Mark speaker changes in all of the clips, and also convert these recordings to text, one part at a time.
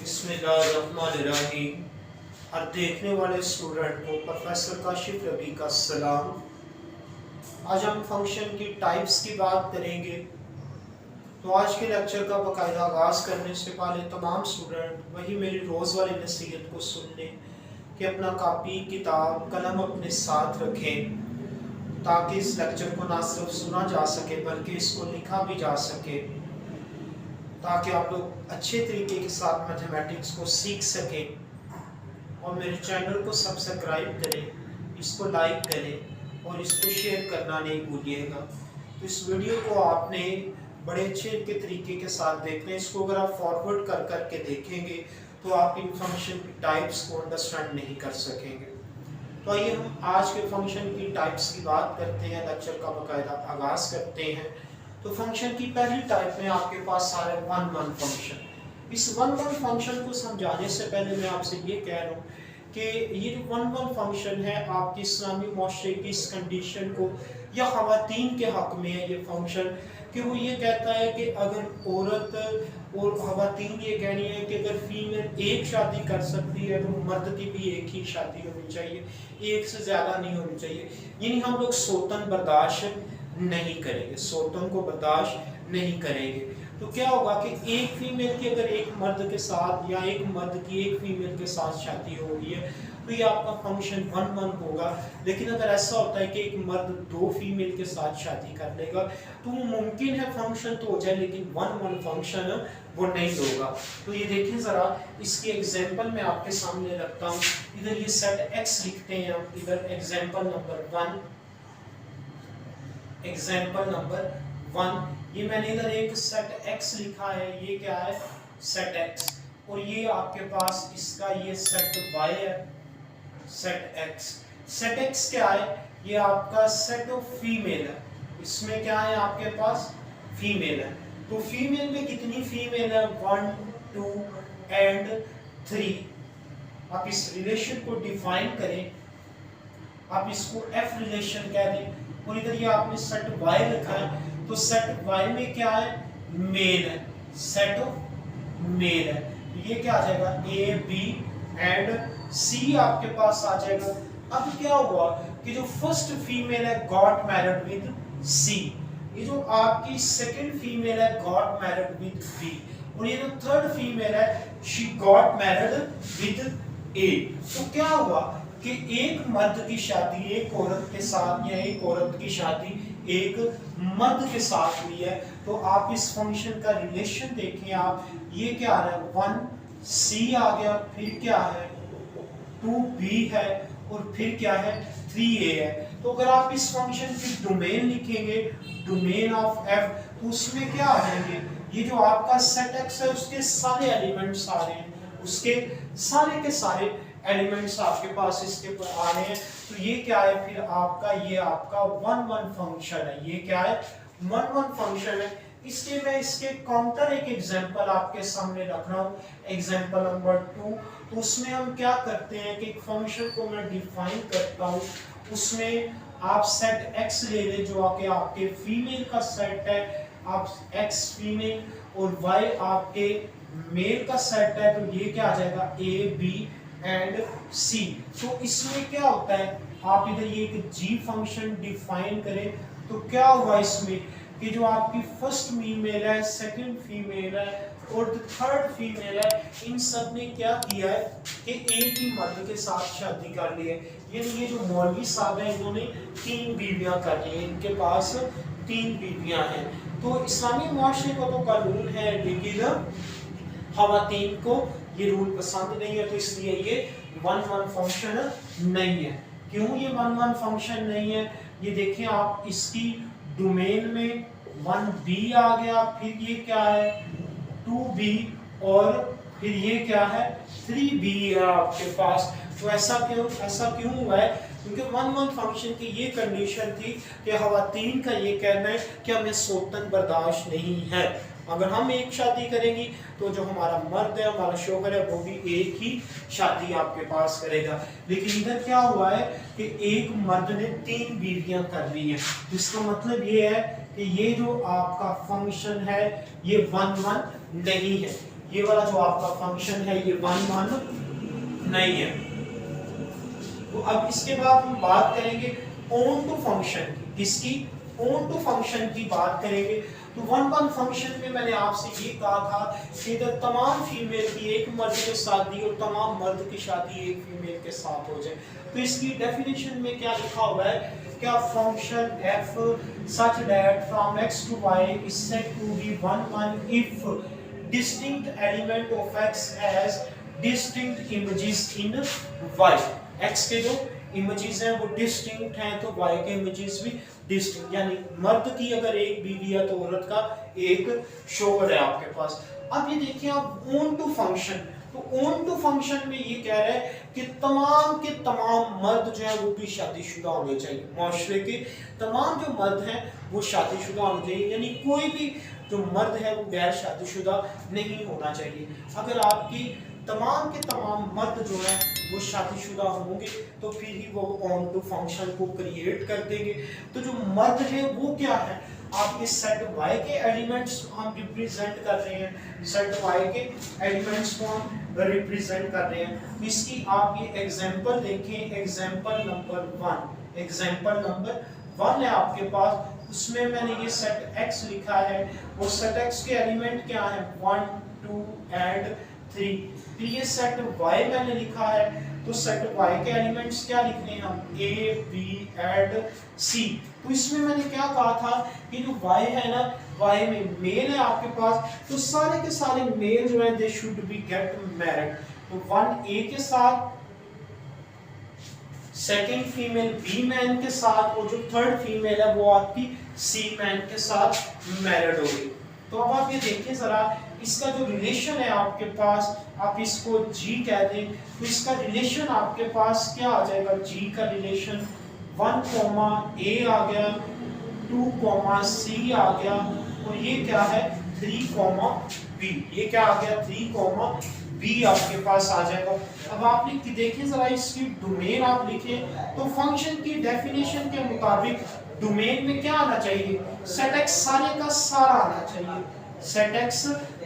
Speaker 1: बिस्मिल्लाहिर्रहमानिर्रहीम। हर देखने वाले स्टूडेंट को प्रोफेसर काशिफ रबी का सलाम। आज हम फंक्शन की टाइप्स की बात करेंगे। तो आज के लेक्चर का बाकायदा आगाज़ करने से पहले तमाम स्टूडेंट वही मेरी रोज़ वाली नसीहत को सुन लें कि अपना कापी किताब कलम अपने साथ रखें, ताकि इस लेक्चर को ना सिर्फ सुना जा सके बल्कि इसको लिखा भी जा सके, ताकि आप लोग अच्छे तरीके के साथ मैथमेटिक्स को सीख सकें। और मेरे चैनल को सब्सक्राइब करें, इसको लाइक करें और इसको शेयर करना नहीं भूलिएगा। तो इस वीडियो को आपने बड़े अच्छे के तरीके के साथ देखना है। इसको अगर आप फॉरवर्ड कर करके देखेंगे तो आप इन फंक्शन की टाइप्स को अंडरस्टैंड नहीं कर सकेंगे। तो आइए हम आज के फंक्शन की टाइप्स की बात करते हैं, लेक्चर का बाकायदा आगाज़ करते हैं। तो फंक्शन की पहली टाइप में आपके पास सारे वन वन फंक्शन। इस वन वन फंक्शन को समझाने से पहले मैं आपसे ये कह रहा हूँ कि ये जो वन वन फंक्शन है आपकी इस्लामी माशरे की इस कंडीशन को या ख़वातीन के हक़ में है ये फंक्शन, कि वो ये कहता है कि अगर औरत और ख़वातीन ये कह रही है कि अगर फीमेल एक शादी कर सकती है तो मर्द की भी एक ही शादी होनी चाहिए, एक से ज़्यादा नहीं होनी चाहिए। यानी हम लोग सोतन बर्दाश्त नहीं करेंगे, सोतन को बर्दाश्त नहीं करेंगे। तो क्या होगा कि एक फीमेल की अगर एक मर्द के साथ या एक मर्द की एक फीमेल के साथ शादी हो रही है तो ये आपका फंक्शन वन वन होगा। लेकिन अगर ऐसा होता है कि एक मर्द दो फीमेल के साथ शादी कर लेगा तो वो मुमकिन है फंक्शन तो हो जाए, लेकिन वन वन फंक्शन वो नहीं होगा। तो ये देखें ज़रा, इसकी एग्जांपल मैं आपके सामने रखता हूँ। इधर ये सेट एक्स लिखते हैं हम, इधर एग्जांपल नंबर 1, एग्जाम्पल नंबर 1। ये मैंने इधर एक सेट x लिखा है, ये क्या है सेट x, और ये आपके पास इसका ये सेट y है सेट x। सेट x क्या है, ये आपका सेट ऑफ फीमेल है। इसमें क्या है आपके पास फीमेल है। तो फीमेल में कितनी फीमेल है 1 2 एंड 3। आप इस रिलेशन को डिफाइन करें, आप इसको f रिलेशन कह दें। और इधर ये आपने सेट y लिखा है, तो सेट y में क्या है मेल है, सेट ऑफ मेल है। तो ये क्या आ जाएगा a b एंड c आपके पास आ जाएगा। अब क्या हुआ कि जो फर्स्ट फीमेल है गॉट मैरिड विद c, ये जो आपकी सेकंड फीमेल है गॉट मैरिड विद b, और ये जो थर्ड फीमेल है she got married with a। तो क्या हुआ कि एक मर्द की शादी एक औरत के साथ या एक औरत की शादी एक मर्द के साथ हुई है। तो आप इस फंक्शन का रिलेशन देखें, आप ये क्या आ रहा है 1c आ गया, फिर क्या है 2b है और फिर क्या है 3a है। तो अगर आप इस फंक्शन की डोमेन लिखेंगे, डोमेन ऑफ f, तो उसमें क्या आ जाएंगे, ये जो आपका सेट x है उसके सारे एलिमेंट्स आ रहे हैं, उसके सारे के सारे एलिमेंट्स आपके पास इसके ऊपर आ रहे हैं। तो ये क्या है फिर आपका, ये आपका वन वन फंक्शन है। ये क्या है वन वन फंक्शन है। इसलिए मैं इसके काउंटर एक एग्जांपल आपके सामने रख रहा हूँ, एग्जांपल नंबर 2। तो उसमें हम क्या करते हैं कि एक फंक्शन को मैं डिफाइन करता हूँ, उसमें आप सेट x ले लें जो आके आपके फीमेल का सेट है, आप x फीमेल और y आपके मेल का सेट है। तो ये क्या आ जाएगा a b एंड c। तो इसमें क्या होता है, आप इधर ये एक g फंक्शन डिफाइन करें तो क्या हुआ इसमें कि जो आपकी फर्स्ट फीमेल है, सेकंड फीमेल है और थर्ड फीमेल है, इन सब ने क्या किया है कि एक ही मर्द के साथ शादी कर ली है। यानी ये जो मौलवी साहब हैं इन्होंने 3 बीवियां कर ली हैं, इनके पास 3 बीवियां हैं। तो इस्लामी मुआशरे को तो कानून है, लेकिन ख़वातीन को ये रूल पसंद नहीं है, तो इसलिए ये वन वन फंक्शन नहीं है। क्यों ये वन वन फंक्शन नहीं है, ये देखें आप, इसकी डोमेन में 1b आ गया, फिर ये क्या है 2b और फिर ये क्या है 3b है आपके पास। तो ऐसा क्यों हुआ है, क्योंकि वन वन फंक्शन की ये कंडीशन थी कि ख़वातीन का ये कहना है कि हमें सोतन बर्दाश्त नहीं है। अगर हम एक शादी करेंगी तो जो हमारा मर्द है, हमारा शोहर है, वो भी एक ही शादी आपके पास करेगा। लेकिन इधर क्या हुआ है कि एक मर्द ने 3 बीवियां कर ली हैं। इसका मतलब ये है कि ये जो आपका फंक्शन है ये वन वन नहीं है, ये वाला जो आपका फंक्शन है ये 1 1 नहीं है। तो अब इसके बाद हम बात करेंगे ऑन टू फंक्शन की। किसकी? ऑन टू फंक्शन की बात करेंगे। तो 1 1 फंक्शन में मैंने आपसे ये कहा था कि अगर तमाम फीमेल की एक मर्द के शादी और तमाम मर्द की शादी एक फीमेल के साथ हो जाए, तो इसकी डेफिनेशन में क्या लिखा हुआ है? क्या function f such that from x to y is said to be 1 1 if distinct element of x has distinct images in y। x के जो इमेजेस हैं वो डिस्टिंक्ट हैं तो y के इमेजेस भी डिस्टिंक्ट, यानी मर्द की अगर एक बीवी है तो औरत का एक शोहर है आपके पास। अब ये देखिए आप ऑन टू फंक्शन, तो ऑन टू फंक्शन में ये कह रहा है कि तमाम के तमाम मर्द जो है वो भी शादीशुदा होने चाहिए। माशरे के तमाम जो मर्द हैं वो शादीशुदा होने चाहिए, यानी कोई भी जो मर्द है वो गैर शादीशुदा नहीं होना चाहिए। अगर आपकी तमाम के तमाम मर्द जो हैं वो शादीशुदा होंगे तो फिर ही वो ऑन टू फंक्शन को क्रिएट कर देंगे। तो जो मर्द है वो क्या है? आपके सेट y के एलिमेंट्स हम रिप्रेजेंट कर रहे हैं, सेट y के एलिमेंट्स को हम रिप्रेजेंट कर रहे हैं। इसकी आप ये एग्जांपल देखें, एग्जांपल नंबर 1, एग्जांपल नंबर 1 है आपके पास, उसमें मैंने ये सेट x लिखा है। वो सेट x के एलिमेंट क्या है? 1 2 एंड 3। फिर ये सेट y मैंने लिखा है, तो सेट y के एलिमेंट्स क्या लिखने हैं हम? a b and c। तो इसमें मैंने क्या कहा था कि जो y है ना, y में मेल है आपके पास, तो सारे के सारे मेल जो हैं they should be get married. तो 1 a के साथ, सेकंड फीमेल बी मैन के साथ, और जो थर्ड फीमेल है वो आपकी सी मैन के साथ मैरिड होगी। तो अब आप ये देखिए जरा, इसका जो रिलेशन है आपके पास, आप इसको G कह दें, तो इसका रिलेशन आपके पास क्या आ जाएगा? G का रिलेशन 1 A आ गया, 2 C आ गया, और ये क्या है? 3 B। ये क्या आ गया? 3 B आपके पास आ जाएगा। अब आप देखिए जरा, इसकी डोमेन आप लिखें, तो फंक्शन की डेफिनेशन के मुताबिक डोमेन में क्या आना चाहिए? सेट x सारे का सारा आना चाहिए, सेट x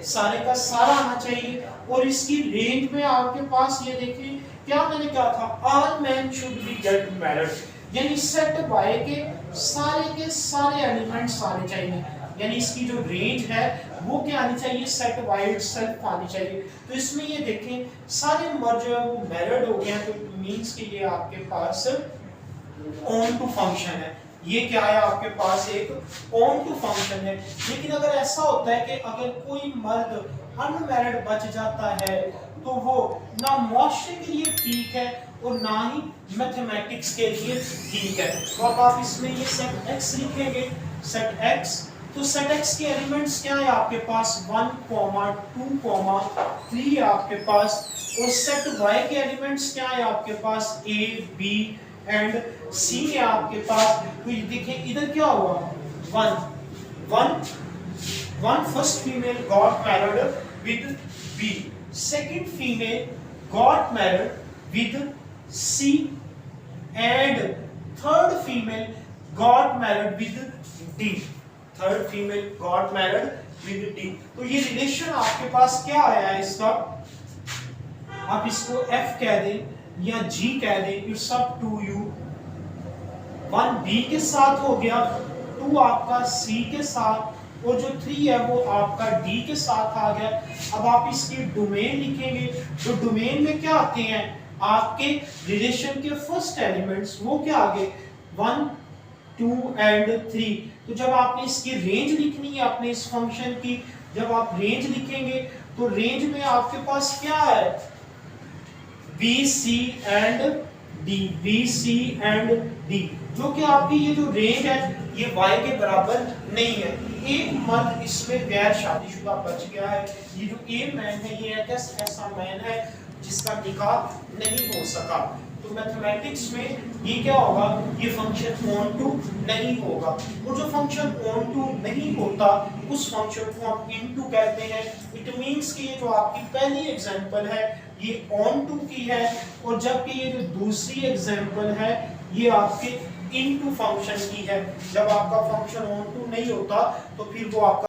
Speaker 1: सारे का सारा आना चाहिए। और इसकी रेंज में आपके पास ये देखिए, क्या मैंने कहा था? All man should be get married, यानी सेट y के सारे एलिमेंट्स आने चाहिए, यानी इसकी जो रेंज है वो क्या आनी चाहिए? सेट y इटसेल्फ आनी चाहिए। तो इसमें ये देखें सारे मर्द जो है वो मैरिड हो गए हैं, तो मींस कि ये आपके पास ऑन टू फंक्शन है। ये क्या है आपके पास? एक ऑन टू फंक्शन है। लेकिन अगर ऐसा होता है कि अगर कोई मर्द अनमैरिड बच जाता है तो वो ना मुआशरे के लिए ठीक है और ना ही मैथमेटिक्स के लिए ठीक है। तो अब आप इसमें ये सेट x लिखेंगे, सेट x, तो सेट x के एलिमेंट्स क्या है आपके पास? 1 2 3 है आपके पास। और सेट y के एलिमेंट्स क्या है आपके पास? a b एंड c है आपके पास। तो ये देखिए इधर क्या हुआ? 1 first female got married with b, second female got married with c and third female got married with d, third female got married with d। तो ये रिलेशन आपके पास क्या आया है इसका? आप इसको f कह दें या G कह दें, it's up to you. 1 B के साथ हो गया, 2 आपका C के साथ, और जो 3 है वो आपका D के साथ आ गया। अब आप इसकी डोमेन लिखेंगे, तो डोमेन में क्या आते हैं? आपके रिलेशन के फर्स्ट एलिमेंट्स, वो क्या आ गए? 1 2 एंड 3। तो जब आपने इसकी रेंज लिखनी है अपने इस फंक्शन की, जब आप रेंज लिखेंगे तो रेंज में आपके पास क्या है? B C and D, B C and D, जो कि आपकी ये जो रेंज है ये y के बराबर नहीं है। एक मर्द इसमें गैर शादीशुदा बच गया है। ये जो ए मैन है ये एक ऐसा मैन है जिसका निकाह नहीं हो सका। तो मैथमेटिक्स में ये क्या होगा? ये फंक्शन ऑन टू नहीं होगा, और जो फंक्शन ऑन टू नहीं होता उस फंक्शन को हम इनटू कहते हैं। इट मींस कि ये जो आपकी पहली एग्जांपल है ये ऑन टू की है, और जबकि ये जो दूसरी एग्जांपल है ये आपके इनटू फंक्शन की है। जब आपका फंक्शन ऑन टू नहीं होता तो फिर वो आपका